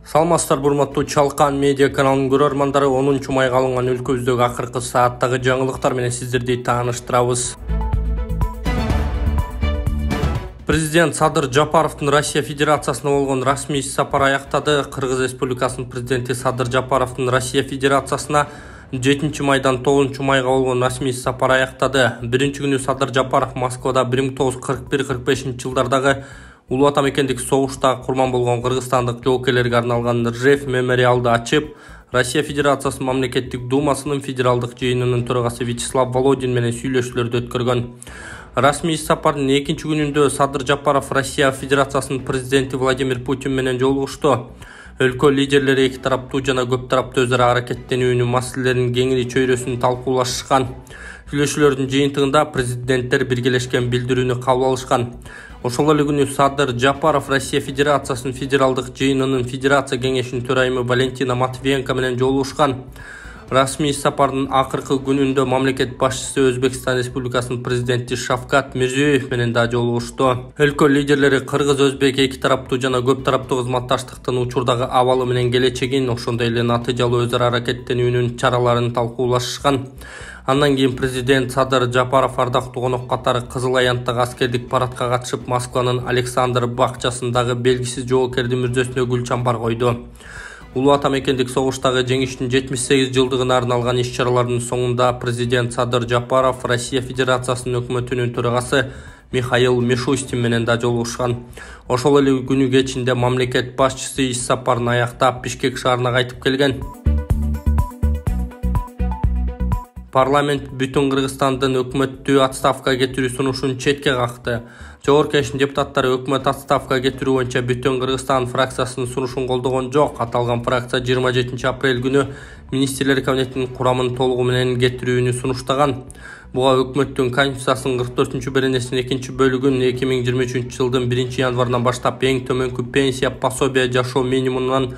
Саламатсыздар, урматтуу Чалкан медиа каналынын көрөрмандары. 10 майга алынган өлкөбүздөгү акыркы сааттагы жаңылыктар менен сиздерди тааныштырабыз. Президент Садыр Жапаровдун Россия Федерациясына болгон расмий сапары аяктады. Кыргыз Республикасынын президенти Садыр Жапаровдун Россия Федерациясына 7 майдан 9 майга болгон расмий сапары аяктады. Биринчи күнү Садыр Жапаров Москвада 1941-45 жылдардагы Улуу ата мекендик согушта курман болгон кыргызстандык жоокерлерге арналган Ржев мемориалды ачып, Россия Федерациясынын мамлекеттик думасынын федералдык жыйынынын төрагасы Вячеслав Володин менен сүйлөшүүлөрдү өткөргөн. Расмий сапардын экинчи күнүндө Садыр Жапаров Россия Федерациясынын президенти Владимир Путин менен жолугушту. Өлкө лидерлери эки тараптуу жана көп тараптуу өз ара аракеттенүүнүн маселелеринин кеңири чөйрөсүн талкуулашышкан. Сүйлөшүүлөрдүн жыйынтыгында президенттер биргелешкен билдирүүнү кабыл алышкан. Ошол эле күнү Садыр Жапаров Россия Федерациясынын федералдык жыйынынын федерация кеңешинин төрайымы Валентина Матвиенко менен жолугушкан. Расмий сапардын акыркы күнүндө мамлекет башчысы Өзбекстан Республикасынын президенти Шавкат Мирзиёев менен да жолугушту. Өлкө лидерлери кыргыз өзбек эки тараптуу жана көп тараптуу кызматташтыктын учурдагы абалы менен келечегин, ошондой эле натыйжалуу өз ара аракеттенүүнүн чараларын талкуулашышкан. Андан кийин президент Садыр Жапаров ардактуу конок катары Кызыл аянттагы аскердик парадка катышып, Москванын Александр бакчасындагы белгисиз жоокердин мүрзөсүнө гүл чамбар койду. Улуу ата мекендик согуштагы жеңиштин 78 жылдыгына арналган иш-чаралардын соңунда президент Садыр Жапаров Россия Федерациясынын өкмөтүнүн төрагасы Михаил Мишустин менен да жолугушкан. Ошол эле күнү кечинде мамлекет башчысы иш сапарын аяктап Бишкек шаарына кайтып келген. Парламент бүтүн Кыргызстандын өкмөттү отставкага кетирүү сунушун четке какты. Жогорку Кеңештин депутаттары өкмөт отставкага кетирүү боюнча бүтүн Кыргызстан фракциясынын сунушун колдогон жок. Аталган фракция 27 апрель күнү министрлер кабинетинин курамын толугу менен кетирүүнү сунуштаган. Буга өкмөттүн Конституциясынын 44-беренесинин 2-бөлүгүн 2023 жылдын 1 январынан баштап эң төмөнкү пенсия, пособие, жашоо минимумунан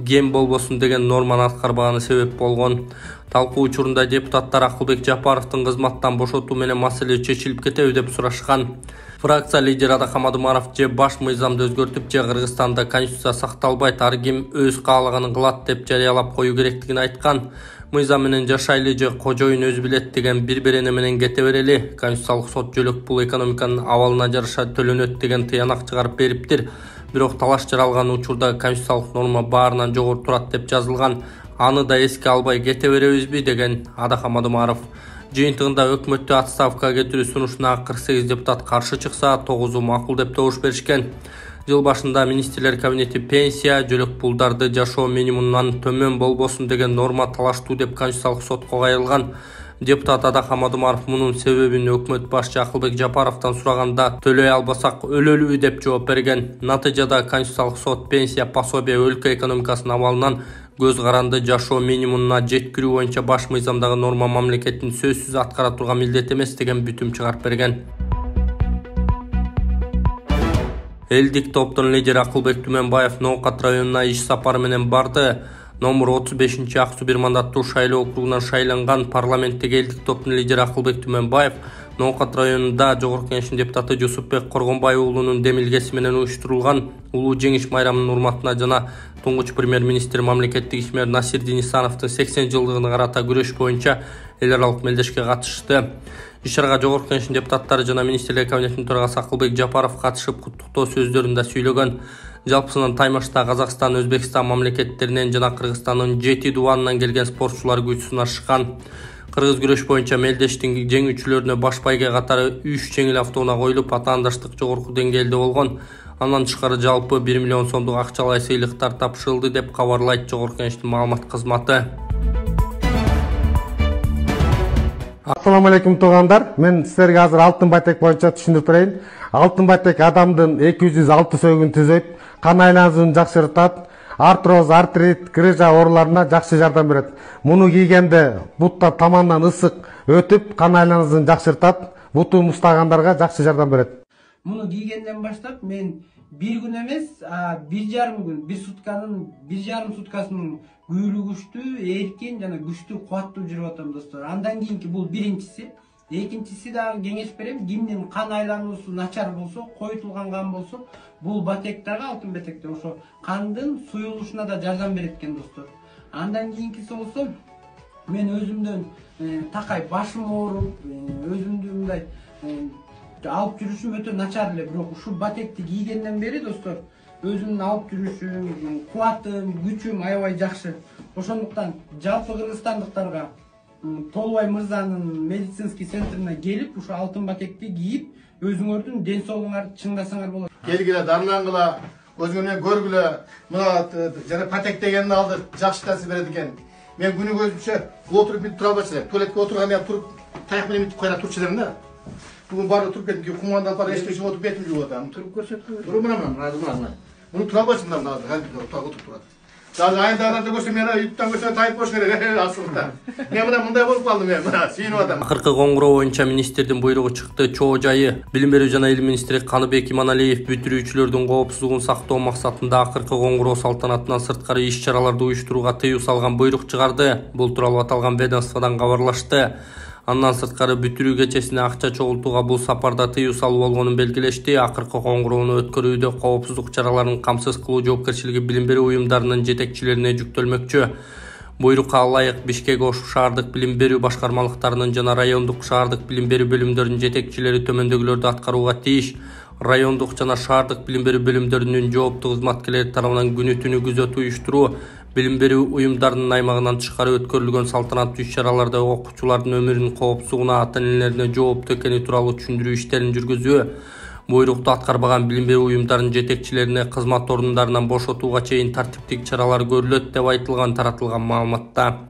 кем болбосун деген норманы аткарбаганы себеп болгон. Талкуу учурунда депутаттар Акылбек Жапаровдун кызматтан бошотуу менен маселе чечилип кетеби деп сурашкан. Фракция лидери Адак Хамадумаров же баш мыйзамды өзгөртүп, же Кыргызстанда конституция сакталбайт, ар ким өз каалаганын кылат деп жарыялап коюу керектигин айткан. Мыйзам менен жашайлы же кожоюн өз билет деген бир берене менен кете берели. Конституциялык сот жөлөк пул экономиканын абалына жараша төлөнөт деген тыянак чыгарып бериптир. Бирок талаш жаралган учурда конституциялык норма баарынан жогору турат деп жазылган. Аны да эске албай кете беребизби деген Адак Хамадумаров. Жыйынтыгында өкмөттү отставкага кетирүү сунушуна 48 депутат каршы чыкса, 9-у макул деп добуш беришкен. Жыл башында министрлер кабинети пенсия, жөлөк пулдарды жашоо минимумунан төмөн болбосун деген норма талаштуу деп Конституциялык сотко кайрылган. Депутат Адак Хамадумаров мунун себебин өкмөт башчы Акылбек Жапаровдон сураганда төлөй албасак өлөлүбү деп жооп берген. Натыйжада Конституциялык сот пенсия, пособие өлкө экономикасынын абалынан көз каранды жашоо минимумуна жеткирүү боюнча баш мыйзамдагы норма мамлекеттин сөзсүз аткара турган милдет эмес деген бүтүм чыгарып берген. Элдик топтун лидери Акылбек Түмөнбаев Ноокат районуна иш сапары менен барды. Номер 35 Ак Суу бир мандаттуу шайлоо округунан шайланган парламенттеги элдик топтун лидери Акылбек Түмөнбаев Ноокат районунда Жогорку Кеңештин депутаты Жусупбек Коргонбай уулунун демилгеси менен уюштурулган улуу жеңиш майрамынын урматына жана туңгуч премьер-министр мамлекеттик ишмер Насирдин Исановдун 80 жылдыгына карата күрөш боюнча эл аралык мелдешке катышты. Иш-чарага Жогорку Кеңештин депутаттары жана министрлер кабинетинин төрагасы Акылбек Жапаров катышып, куттуктоо сөздөрүндө сүйлөгөн. Жалпысынан Таймашта Казакстан, Өзбекстан мамлекеттеринен жана Кыргызстандын 7 дубанынан келген спортчулар күч сынашкан. Кыргыз күрөш боюнча мелдештин жеңүүчүлөрүнө баш байге катары 3 жеңил автоунаа коюлуп, атаандаштык жогорку деңгээлде болгон. Андан тышкары жалпы 1 миллион сомдук акчалай сыйлыктар тапшырылды деп кабарлайт Жогорку Кеңештин маалымат кызматы. Assalamu alaikum туугандар. Мен силерге азыр алтын байтек боюнча түшүндүрүп берейин. Алтын байтек адамдын 206 сөөгүн түзөйт, кан айлануусун жакшыртат, артроз, артрит, грыжа ооруларына жакшы жардам берет. Муну кийгенде буттар тамандан ысык өтүп, кан айлануусун жакшыртат, буту мустагандарга жакшы жардам берет. Муну кийгенден баштап мен bir gün эмес, 1,5 gün, 1,5 суткасынын күйрүгүчтүү, эркин жана күчтүү, кубаттуу жүрүп атам достор. Андан кийинки бул биринчиси. Экинчиси дагы кеңеш берем, кимдин кан айлануусу начар болсо, койтулган кан болсо, бул батектарга, алтын батектер ошо кандын суюлушуна да жардам берет экен достор. Андан кийинкиси болсо, мен өзүмдөн такай башым ооруп, өзүмдү мындай алып жүрүшүм өтө начар эле, бирок ушул батекти кийгенден бери достор, өзүмдүн алып жүрүшүм, кубатым, күчүм аябай жакшы. Ошондуктан жалпы кыргызстандыктарга Толубай мырзанын медицинский центрine келип, ушу алтын батекти кийип, өзүңөрдүн ден соолугуңарды чыңдасаңар болот. Келгиле, дарлангыла, өзүңөрүнө көргүлө. Мына жана патек дегенди алды, жакшы таасир берет экен. Мен күнү көзүмчө отуруп бүтүп тура албачу элем. Туалетке отурганда я туруп, таяк менен бүтүп кайра турчу элем да. Бүгүн баары туруп кеттим, кумандан бар эчтеке отуруп бетим жууп атам. Туруп көрсөткү. Туруп мына. Муну тура албачу мына, отуруп турат. Даже айындағыларды көрсем, мені үйттен көрсем тайып бош керек, асылықта. Мен мындай болып қалдым, мен сүйініп атам. Акыркы коңгуроо боюнча министрдин буйругу чыкты. Чоо жайы. Билим берүү жана илим министри Каныбек Иманалиев бүтүрүүчүлөрдүн коопсуздугун сактоо максатында акыркы коңгуроо салтанатынан сырткары иш-чараларды уюштурууга тыюу салган буйрук чыгарды. Бул тууралуу аталган ведомстводон кабарлашты. Андан сырткары бүтүрүү кечесине акча чогултууга бул сапарда тыюу салуу болгонун белгилешти. Акыркы коңгуроону өткөрүүдө коопсуздук чараларын камсыз кылуу жоопкерчилиги билим берүү уюмдарынын жетекчилерине жүктөлмөкчү. Буйрукка ылайык Бишкек ош шаардык билим берүү башкармалыктарынын жана райондук шаардык билим берүү бөлүмдөрүнүн жетекчилери төмөндөгүлөрдү аткарууга тийиш. Райондук жана шаардык билим берүү бөлүмдөрүнүн жооптуу кызматкерлери тарабынан күнү-түнү күзөт уюштуруу, билим берүү уюмдарынын аймагынан тышкары өткөрүлгөн салтанаттуу иш-чараларда окуучулардын өмүрүнүн коопсуздугуна, ата-энелерине жооптуу экени тууралуу түшүндүрүү иштерин жүргүзүү. Буйрукту аткарбаган билим берүү уюмдарынын жетекчилерине кызмат орундарынан бошотууга чейин тартиптик чаралар көрүлөт деп айтылган таратылган маалыматта.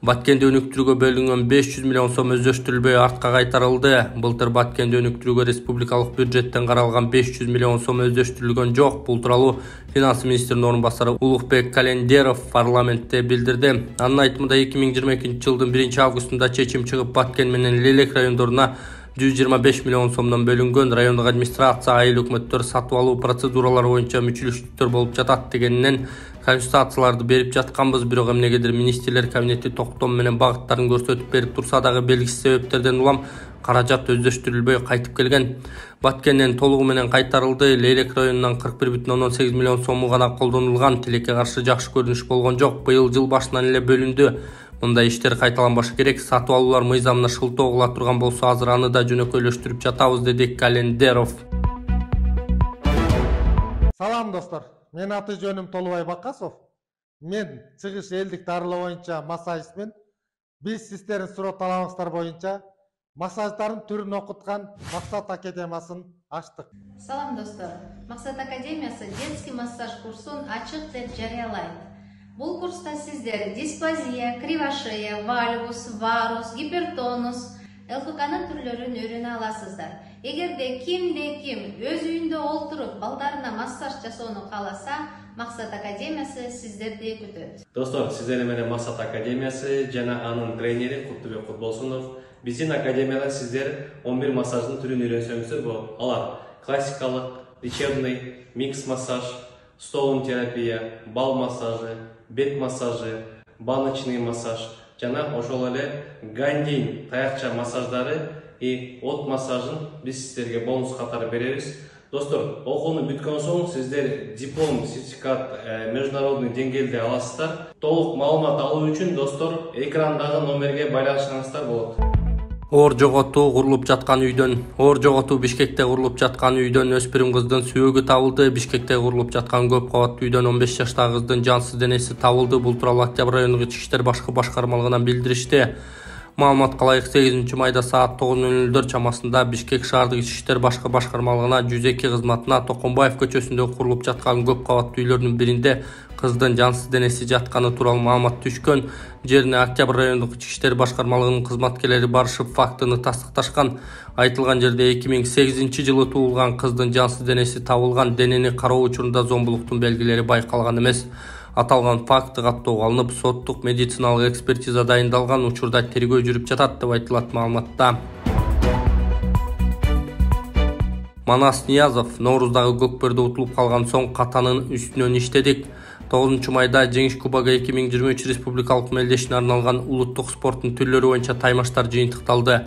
Баткенди өнүктүрүүгө бөлүнгөн 500 миллион сом өздөштүрүлбөй артка кайтарылды. Былтыр Баткенди өнүктүрүүгө республикалык бюджеттен каралган 500 миллион сом өздөштүрүлгөн жок. Бул тууралуу финанс министринин орун басары Улукбек Календеров парламентте билдирди. Анын айтымында 2022 жылдын 1 августунда чечим чыгып, Баткен менен Лелек райондоруна 125 миллион сомдон бөлүнгөн. Райондук администрация айыл өкмөттөр сатып алуу процедуралары боюнча мүчүлүштүктөр болуп жатат дегенинен консультацияларды берип жатканбыз, бирок эмнегедир министрлер кабинети токтом менен багыттарын көрсөтүп берип турса дагы белгисиз себептерден улам каражат өздөштүрүлбөй кайтып келген. Баткенден толугу менен кайтарылды. Лейлек районунан 41,8 миллион сому гана колдонулган. Тилекке каршы жакшы көрүнүш болгон жок. Быйыл жыл башынан эле бөлүндү. Мындай иштер кайталанбашы керек. Сатып алуулар мыйзамына шылтоо кыла турган болсо, азыр аны да жөнөкөйлөштүрүп жатабыз, деди Календеров. Салам достор. Мен аты жөнүм Толубай Бакасов. Мен чыгыш элдик дарылоо боюнча массажистмин. Биз сиздердин суроо талабыңыздар боюнча массаждардын түрүн окуткан Максат академиясын ачтык. Салам достор. Максат академиясы детский массаж курсун ачык деп жарыялайт. Бул курста сиздер дисплазия, кривошея, вальгус, варус, гипертонус, ЛФКнын түрлөрүн үйрөнө аласыздар. Эгерде ким өз үйүндө олтуруп балдарына массаж жасоону кааласа, Максат академиясы сиздерди күтөт. Достор, сиздер менен Максат академиясы жана анын тренери Куттубек Кутболсунов. Биздин академияда сиздер 11 массаждын түрүн үйрөнсөңүздөр болот. Алар классикалык, лечебный, микс массаж, столун терапия, бал массажы, бет массажы, баночный массаж жана ошол эле гандин, таякча массаждары и от массажын биз сиздерге бонус катары беребиз. Достор, окууну бүткөн соң сиздер диплом, сертификат международный деңгээлде аласыздар. Толук маалымат алуу үчүн достор экрандагы номерге байланышыңыздар болот. Оор жоготуу курулуп жаткан үйдөн. Оор жоготуу Бишкекте курулуп жаткан үйдөн өспүрүм кыздын сүйөгү табылды. Бишкекте курулуп жаткан көп кабаттуу үйдөн 15 жаштагы кыздын жансыз денеси табылды. Бул тууралуу Октябрь райондук ички иштер башкармалыгынан билдиришти. Маалыматка ылайык 8 майда саат 9:00 чамасында Бишкек шаардык ички иштер башкармалыгына 102 кызматына Токонбаев көчөсүндө курулуп жаткан көп кабаттуу үйлөрдүн биринде кыздын жансыз денеси жатканы тууралуу маалымат түшкөн. Жерине Октябрь райондук ички иштер башкармалыгынын кызматкерлери барышып фактыны тастыкташкан. Айтылган жерде 2008 жылы туулган кыздын жансыз денеси табылган. Денени кароо учурунда зомбулуктун белгилери байкалган эмес. Аталган факт каттоого алынып, соттук медициналык экспертиза дайындалган. Учурда тергөө жүрүп жатат деп айтылат маалыматта. Манас Ниязов: Норуздагы көкпөрдө утулуп калган соң катанын үстүнөн иштедик. 9 майда Жеңиш Кубогу 2023 республикалык мелдешине арналган улуттук спорттун түрлөрү боюнча таймаштар жыйынтыкталды.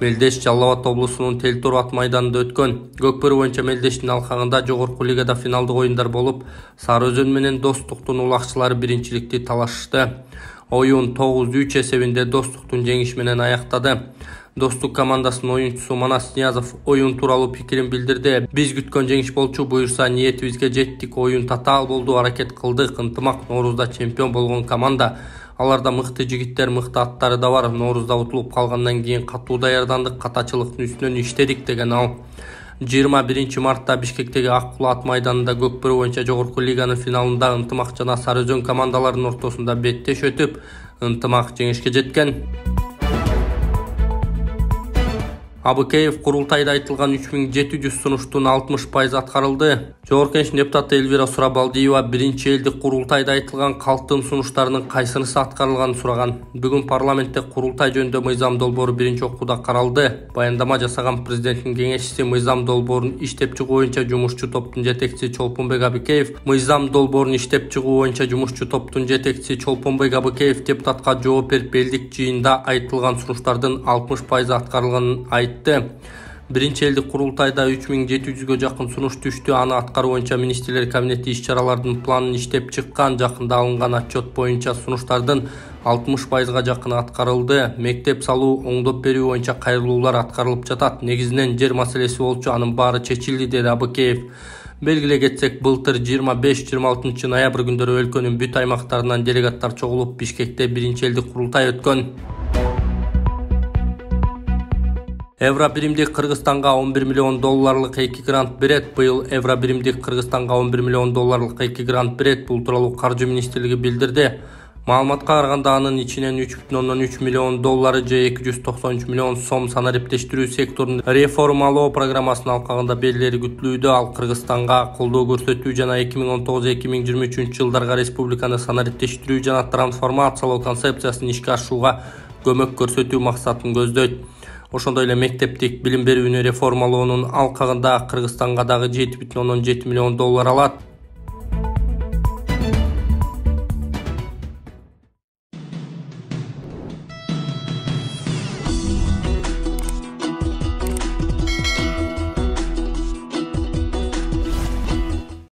Мелдеш Жалал Абад облусунун Тел-Тор ат майданында өткөн. Көкбөрү боюнча мелдештин алкагында жогорку лигада финалдык оюндар болуп, Сары Өзөн менен Достуктун улакчылары биринчиликти талашышты. Оюн 9-3 эсебинде Достуктун жеңиши менен аяктады. Достук командасынын оюнчусу Манас Ниязов оюн тууралуу пикирин билдирди. Биз күткөн жеңиш болчу, буюрса ниетибизге жеттик, оюн татаал болду, аракет кылдык, ынтымак. Ноорузда чемпион болгон команда. Аларда мыкты жигиттер, мыкты аттары да бар. Ноорузда утулуп калгандан кийин катуу даярдандык, катачылыктын үстүнөн иштедик деген ал. 21 мартта Бишкектеги Ак Кулак майданында Көкбөрү боюнча жогорку лиганын финалында Ынтымак жана Сары Өзөн командаларынын ортосунда беттеш өтүп, Ынтымак жеңишке жеткен. Абыкеев курултайда айтылган 3700 сунуштун 60% аткарылды. Жогорку Кеңештин депутаты Элвира Сурабалдиева биринчи элдик курултайда айтылган калктын сунуштарынын кайсынысы аткарылганын сураган. Бүгүн парламентте курултай жөнүндө мыйзам долбоору биринчи окууда каралды. Баяндама жасаган президенттин кеңешчиси мыйзам долбоорун иштеп чыгуу боюнча жумушчу топтун жетекчиси Чолпонбек Абыкеев, мыйзам долбоорун иштеп чыгуу боюнча жумушчу топтун жетекчиси Чолпонбек Абыкеев депутатка жооп берип элдик жыйында айтылган сунуштардын 60% аткарылганын айтты. Биринчи элдик курултайда 3700гө жакын сунуш түштү. Аны аткаруу боюнча министрлер кабинети иш-чаралардын планын иштеп чыккан. Жакында алынган отчет боюнча сунуштардын 60%га жакыны аткарылды. Мектеп салуу, оңдоп берүү боюнча кайрылуулар аткарылып жатат. Негизинен жер маселеси болчу, анын баары чечилди, деди Абыкеев. Белгилей кетсек, былтыр 25-26 ноябрь күндөрү өлкөнүн бүт аймактарынан делегаттар чогулуп Бишкекте биринчи элдик курултай өткөн. Евро биримдик Кыргызстанга 11 миллион долларлык 2 грант берет. Быйыл Евро биримдик Кыргызстанга 11 миллион долларлык 2 грант берет. Бул тууралуу Каржы министрлиги билдирди. Маалыматка караганда анын ичинен 3,3 миллион доллары же 293 миллион сом санариптештирүү секторун реформалоо программасынын алкагында берилери күтүлүүдө. Ал Кыргызстанга колдоо көрсөтүү жана 2019-2023 жылдарга республиканы санариптештирүү жана трансформациялоо концепциясын ишке ашырууга көмөк көрсөтүү максатын көздөйт. Ошондой эле мектептик билим берүүнү реформалоонун алкагында Кыргызстанга дагы 7,7 миллион доллар алат.